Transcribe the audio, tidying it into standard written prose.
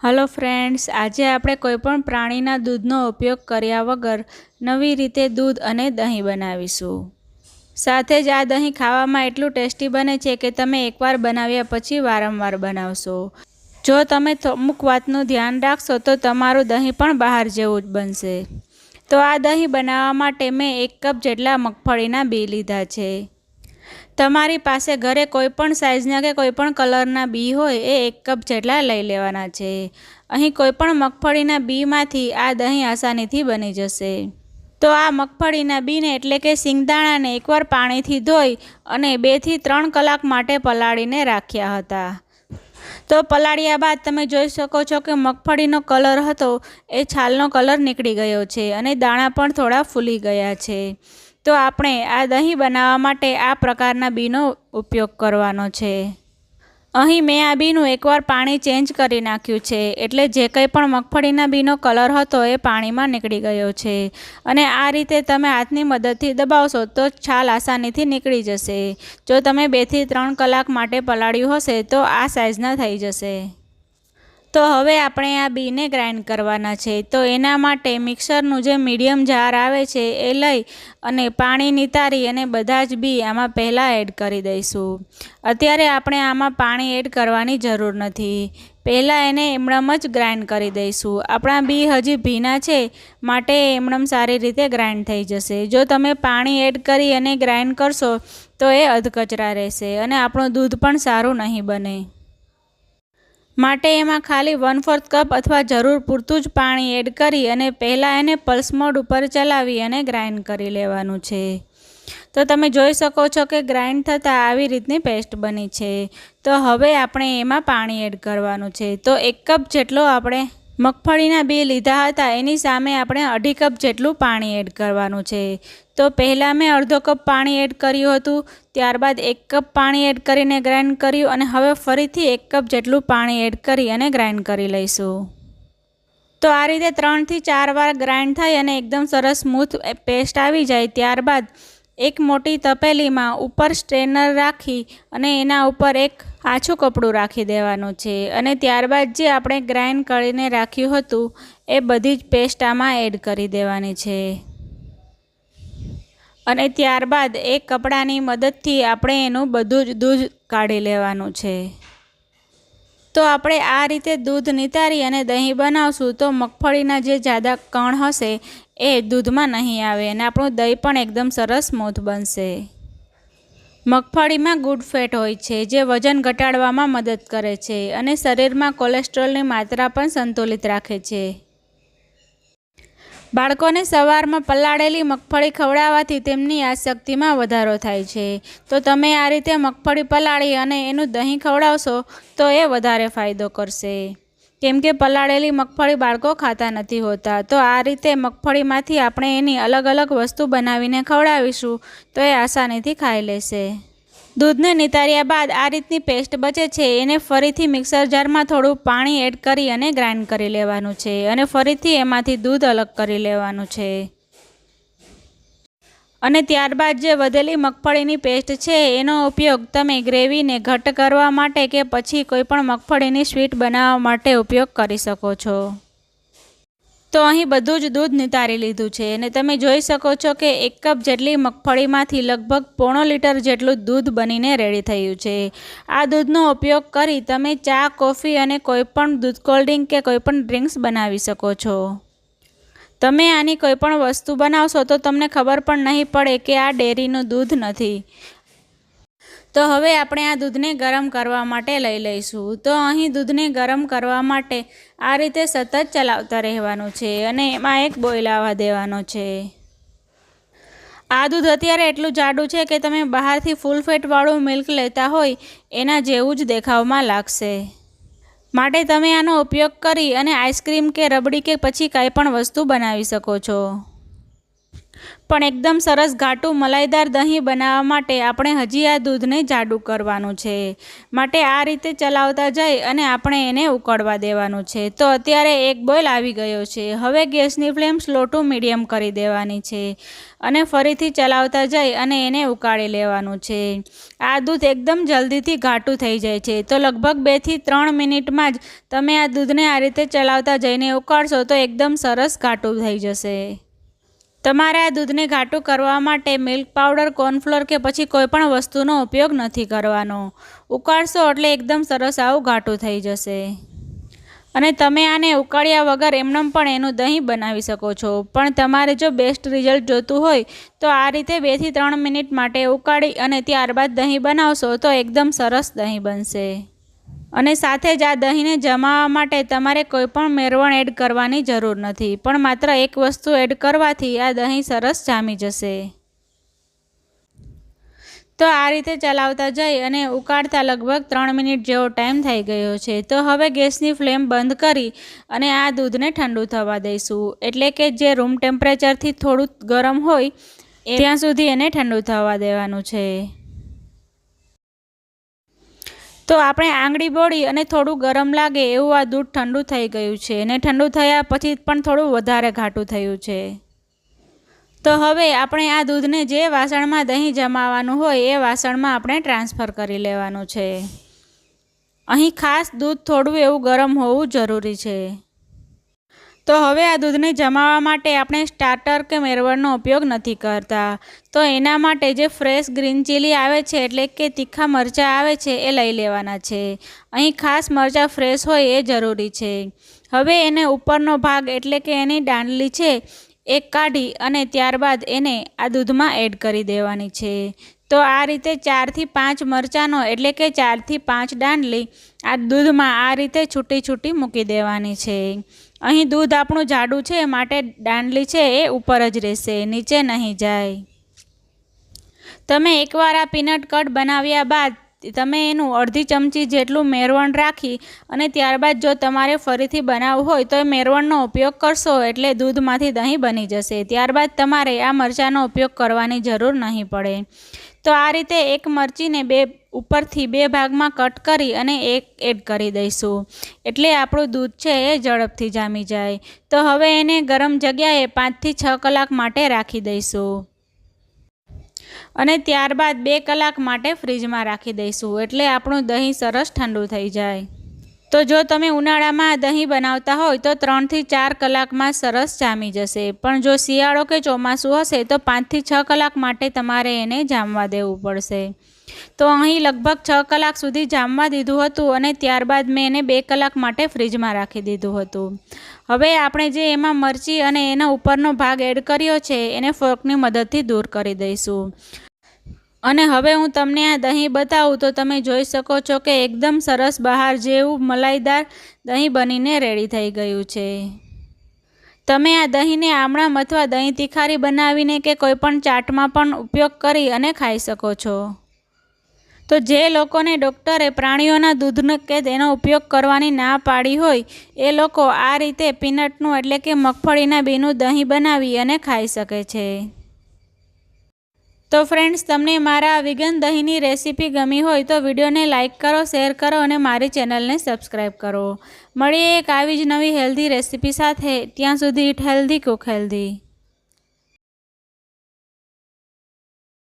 Hello friends, આજે આપણે કોઈપણ પ્રાણીના દૂધનો ઉપયોગ કર્યા વગર નવી રીતે દૂધ અને દહીં બનાવીશું. સાથે જ આ દહીં ખાવામાં એટલું ટેસ્ટી બને છે કે તમે એકવાર બનાવ્યા પછી વારંવાર બનાવશો. જો તમે અમુક વાતનું ધ્યાન રાખશો તો તમારું દહીં પણ બહાર જેવું જ બનશે. તો આ દહીં બનાવવા માટે મેં 1 કપ જેટલા મગફળીના બી લીધા છે. તમારી પાસે ઘરે કોઈપણ સાઇઝના કે કોઈપણ કલરના બી હોય એ 1 કપ જેટલા લઈ લેવાના છે. અહીં કોઈપણ મગફળીના બીમાંથી આ દહીં આસાનીથી બની જશે. તો આ મગફળીના બીને એટલે કે સિંગદાણાને એકવાર પાણીથી ધોઈ અને 2 થી 3 કલાક માટે પલાળીને રાખ્યા હતા. તો પલાળ્યા બાદ તમે જોઈ શકો છો કે મગફળીનો કલર હતો એ છાલનો કલર નીકળી ગયો છે અને દાણા પણ થોડા ફૂલી ગયા છે. તો આપણે આ દહીં બનાવવા માટે આ પ્રકારના બીનો ઉપયોગ કરવાનો છે. અહીં મેં આ બીનું એકવાર પાણી ચેન્જ કરી નાખ્યું છે, એટલે જે કંઈ પણ મગફળીના બીનો કલર હતો એ પાણીમાં નીકળી ગયો છે. અને આ રીતે તમે હાથની મદદથી દબાવશો તો છાલ આસાનીથી નીકળી જશે. જો તમે 2 થી 3 કલાક માટે પલાળ્યું હશે તો આ સાઇઝના થઈ જશે. તો હવે આપણે આ બીને ગ્રાઇન્ડ કરવાના છે. તો એના માટે મિક્સરનું જે મીડિયમ જાર આવે છે એ લઈ અને પાણી નિતારી અને બધા જ બી આમાં પહેલાં એડ કરી દઈશું. અત્યારે આપણે આમાં પાણી એડ કરવાની જરૂર નથી. પહેલાં એને એમણમ જ ગ્રાઇન્ડ કરી દઈશું. આપણા બી હજી ભીના છે માટે એમણમ સારી રીતે ગ્રાઇન્ડ થઈ જશે. જો તમે પાણી એડ કરી અને ગ્રાઇન્ડ કરશો તો એ અધકચરા રહેશે અને આપણું દૂધ પણ સારું નહીં બને. માટે એમાં ખાલી 1/4 કપ અથવા જરૂર પૂરતું જ પાણી એડ કરી અને પહેલાં એને પલ્સ મોડ ઉપર ચલાવી અને ગ્રાઇન્ડ કરી લેવાનું છે. તો તમે જોઈ શકો છો કે ગ્રાઇન્ડ થતાં આવી રીતની પેસ્ટ બની છે. તો હવે આપણે એમાં પાણી એડ કરવાનું છે. તો 1 કપ જેટલો આપણે મગફળીના બી લીધા હતા એની સામે આપણે 1/2 કપ જેટલું પાણી એડ કરવાનું છે. તો પહેલાં મેં અડધો કપ પાણી એડ કર્યું હતું, ત્યારબાદ 1 કપ પાણી એડ કરીને ગ્રાઇન્ડ કર્યું અને હવે ફરીથી 1 કપ જેટલું પાણી એડ કરી અને ગ્રાઇન્ડ કરી લઈશું. તો આ રીતે 3 થી 4 વાર ગ્રાઇન્ડ થઈ અને એકદમ સરસ સ્મૂથ પેસ્ટ આવી જાય ત્યારબાદ એક મોટી તપેલીમાં ઉપર સ્ટ્રેનર રાખી અને એના ઉપર એક આછું કપડું રાખી દેવાનું છે અને ત્યારબાદ જે આપણે ગ્રાઇન્ડ કરીને રાખ્યું હતું એ બધી જ પેસ્ટ આમાં એડ કરી દેવાની છે. અને ત્યારબાદ એક કપડાની મદદથી આપણે એનું બધું જ દૂધ કાઢી લેવાનું છે. તો આપણે આ રીતે દૂધ નિતારી અને દહીં બનાવશું તો મગફળીના જે જાડા કણ હશે એ દૂધમાં નહીં આવે અને આપણું દહીં પણ એકદમ સરસ સ્મૂથ બનશે. મગફળીમાં ગુડ ફેટ હોય છે જે વજન ઘટાડવામાં મદદ કરે છે અને શરીરમાં કોલેસ્ટ્રોલની માત્રા પણ સંતુલિત રાખે છે. બાળકોને સવારમાં પલાળેલી મગફળી ખવડાવવાથી તેમની યાદશક્તિમાં વધારો થાય છે. તો તમે આ રીતે મગફળી પલાળી અને એનું દહીં ખવડાવશો તો એ વધારે ફાયદો કરશે. કેમ કે પલાળેલી મગફળી બાળકો ખાતા નથી હોતા. તો આ રીતે મગફળીમાંથી આપણે એની અલગ અલગ વસ્તુ બનાવીને ખવડાવીશું તો એ આસાનીથી ખાઈ લેશે. દૂધને નિતાર્યા બાદ આ રીતની પેસ્ટ બચે છે એને ફરીથી મિક્સર જારમાં થોડું પાણી એડ કરી અને ગ્રાઇન્ડ કરી લેવાનું છે અને ફરીથી એમાંથી દૂધ અલગ કરી લેવાનું છે. અને ત્યારબાદ જે વધેલી મગફળીની પેસ્ટ છે એનો ઉપયોગ તમે ગ્રેવીને ઘટ્ટ કરવા માટે કે પછી કોઈપણ મગફળીની સ્વીટ બનાવવા માટે ઉપયોગ કરી શકો છો. તો અહીં બધું જ દૂધ નિતારી લીધું છે અને તમે જોઈ શકો છો કે 1 કપ જેટલી મગફળીમાંથી લગભગ 1.5 લીટર જેટલું દૂધ બનીને રેડી થયું છે. આ દૂધનો ઉપયોગ કરી તમે ચા, કોફી અને કોઈપણ દૂધ કોલ્ડ કે કોઈપણ ડ્રિંક્સ બનાવી શકો છો. તમે આની કોઈપણ વસ્તુ બનાવશો તો તમને ખબર પણ નહીં પડે કે આ ડેરીનું દૂધ નથી. તો હવે આપણે આ દૂધને ગરમ કરવા માટે લઈ લઈશું. તો અહીં દૂધને ગરમ કરવા માટે આ રીતે સતત ચલાવતા રહેવાનું છે અને એમાં એક બોઇલ આવવા દેવાનો છે. આ દૂધ અત્યારે એટલું જાડું છે કે તમે બહારથી ફૂલ ફેટવાળું મિલ્ક લેતા હોય એના જેવું જ દેખાવમાં લાગશે. માટે તમે આનો ઉપયોગ કરી અને આઈસ્ક્રીમ કે રબડી કે પછી કાંઈ પણ વસ્તુ બનાવી શકો છો. પણ એકદમ સરસ ઘાટું મલાઈદાર દહીં બનાવવા માટે આપણે હજી આ દૂધને જાડું કરવાનું છે. માટે આ રીતે ચલાવતા જઈ અને આપણે એને ઉકળવા દેવાનું છે. તો અત્યારે એક બોઇલ આવી ગયો છે. હવે ગેસની ફ્લેમ સ્લો ટુ મીડિયમ કરી દેવાની છે અને ફરીથી ચલાવતા જઈ અને એને ઉકાળી લેવાનું છે. આ દૂધ એકદમ જલ્દીથી ઘાટું થઈ જાય છે. તો લગભગ 2 થી 3 મિનિટમાં જ તમે આ દૂધને આ રીતે ચલાવતા જઈને ઉકાળશો તો એકદમ સરસ ઘાટું થઈ જશે. તમારે આ દૂધને ઘાટું કરવા માટે મિલ્ક પાવડર, કોર્નફ્લોર કે પછી કોઈ પણ વસ્તુનો ઉપયોગ નથી કરવાનો. ઉકાળશો એટલે એકદમ સરસ આવું ઘાટું થઈ જશે. અને તમે આને ઉકાળ્યા વગર એમનેમ પણ એનું દહીં બનાવી શકો છો. પણ તમારે જો બેસ્ટ રિઝલ્ટ જોતું હોય તો આ રીતે 2 થી 3 મિનિટ માટે ઉકાળી અને ત્યારબાદ દહીં બનાવશો તો એકદમ સરસ દહીં બનશે. અને સાથે જ આ દહીંને જમાવવા માટે તમારે કોઈ પણ મેળવણ એડ કરવાની જરૂર નથી, પણ માત્ર એક વસ્તુ એડ કરવાથી આ દહીં સરસ જામી જશે. તો આ રીતે ચલાવતા જઈ અને ઉકાળતા લગભગ 3 મિનિટ જેવો ટાઈમ થઈ ગયો છે. તો હવે ગેસની ફ્લેમ બંધ કરી અને આ દૂધને ઠંડુ થવા દઈશું. એટલે કે જે રૂમ ટેમ્પરેચરથી થોડું ગરમ હોય ત્યાં સુધી એને ઠંડુ થવા દેવાનું છે. તો આપણે આંગળી બોળી અને થોડું ગરમ લાગે એવું આ દૂધ ઠંડુ થઈ ગયું છે અને ઠંડુ થયા પછી પણ થોડું વધારે ઘાટું થયું છે. તો હવે આપણે આ દૂધને જે વાસણમાં દહીં જમાવવાનું હોય એ વાસણમાં આપણે ટ્રાન્સફર કરી લેવાનું છે. અહીં ખાસ દૂધ થોડું એવું ગરમ હોવું જરૂરી છે. તો હવે આ દૂધને જમાવવા માટે આપણે સ્ટાર્ટર કે મેળવણનો ઉપયોગ નથી કરતા. તો એના માટે જે ફ્રેશ ગ્રીન ચીલી આવે છે એટલે કે તીખા મરચાં આવે છે એ લઈ લેવાના છે. અહીં ખાસ મરચાં ફ્રેશ હોય એ જરૂરી છે. હવે એને ઉપરનો ભાગ એટલે કે એની દાંડલી છે એ કાઢી અને ત્યારબાદ એને આ દૂધમાં એડ કરી દેવાની છે. તો આ રીતે 4 થી 5 મરચાંનો એટલે કે 4 થી 5 દાંડલી આ દૂધમાં આ રીતે છૂટી છૂટી મૂકી દેવાની છે. અહીં દૂધ આપણું જાડું છે માટે દાંડલી છે એ ઉપર જ રહેશે, નીચે નહીં જાય. તમે એકવાર આ પીનટ કટ બનાવ્યા બાદ તમે એનું અડધી ચમચી જેટલું મેળવણ રાખી અને ત્યારબાદ જો તમારે ફરીથી બનાવવું હોય તો એ મેળવણનો ઉપયોગ કરશો એટલે દૂધમાંથી દહીં બની જશે. ત્યારબાદ તમારે આ મરચાંનો ઉપયોગ કરવાની જરૂર નહીં પડે. તો આ રીતે એક મરચીને ઉપરથી 2 ભાગમાં કટ કરી અને એક એડ કરી દઈશું એટલે આપણું દૂધ છે એ ઝડપથી જામી જાય. તો હવે એને ગરમ જગ્યાએ 5 થી 6 કલાક માટે રાખી દઈશું અને ત્યારબાદ 2 કલાક માટે ફ્રીજમાં રાખી દઈશું એટલે આપણું દહીં સરસ ઠંડુ થઈ જાય. તો જો તમે ઉનાળામાં દહીં બનાવતા હોય તો 3 થી 4 કલાકમાં સરસ જામી જશે. પણ જો શિયાળો કે ચોમાસું હશે તો 5 થી 6 કલાક માટે તમારે એને જામવા દેવું પડશે. તો અહીં લગભગ 6 કલાક સુધી જામવા દીધું હતું અને ત્યારબાદ મેં એને 2 કલાક માટે ફ્રીજમાં રાખી દીધું હતું. હવે આપણે જે એમાં મરચી અને એના ઉપરનો ભાગ એડ કર્યો છે એને ફોર્કની મદદથી દૂર કરી દઈશું. અને હવે હું તમને આ દહીં બતાવું તો તમે જોઈ શકો છો કે એકદમ સરસ બહાર જેવું મલાઈદાર દહીં બનીને રેડી થઈ ગયું છે. તમે આ દહીંને આમળામ અથવા દહીં તિખારી બનાવીને કે કોઈ પણ ચાટમાં પણ ઉપયોગ કરી અને ખાઈ શકો છો. તો જે લોકોને ડૉક્ટરે પ્રાણીઓના દૂધનો કે તેનો ઉપયોગ કરવાની ના પાડી હોય એ લોકો આ રીતે પીનટનું એટલે કે મગફળીના બીનું દહીં બનાવી અને ખાઈ શકે છે. તો ફ્રેન્ડ્સ, તમને મારા વિગન દહીંની રેસીપી ગમી હોય તો વિડીયોને લાઇક કરો, શેર કરો અને મારી ચેનલને સબસ્ક્રાઈબ કરો. મળીએ એક આવી જ નવી હેલ્ધી રેસીપી સાથે. ત્યાં સુધી ઇટ હેલ્ધી, કુક હેલ્ધી.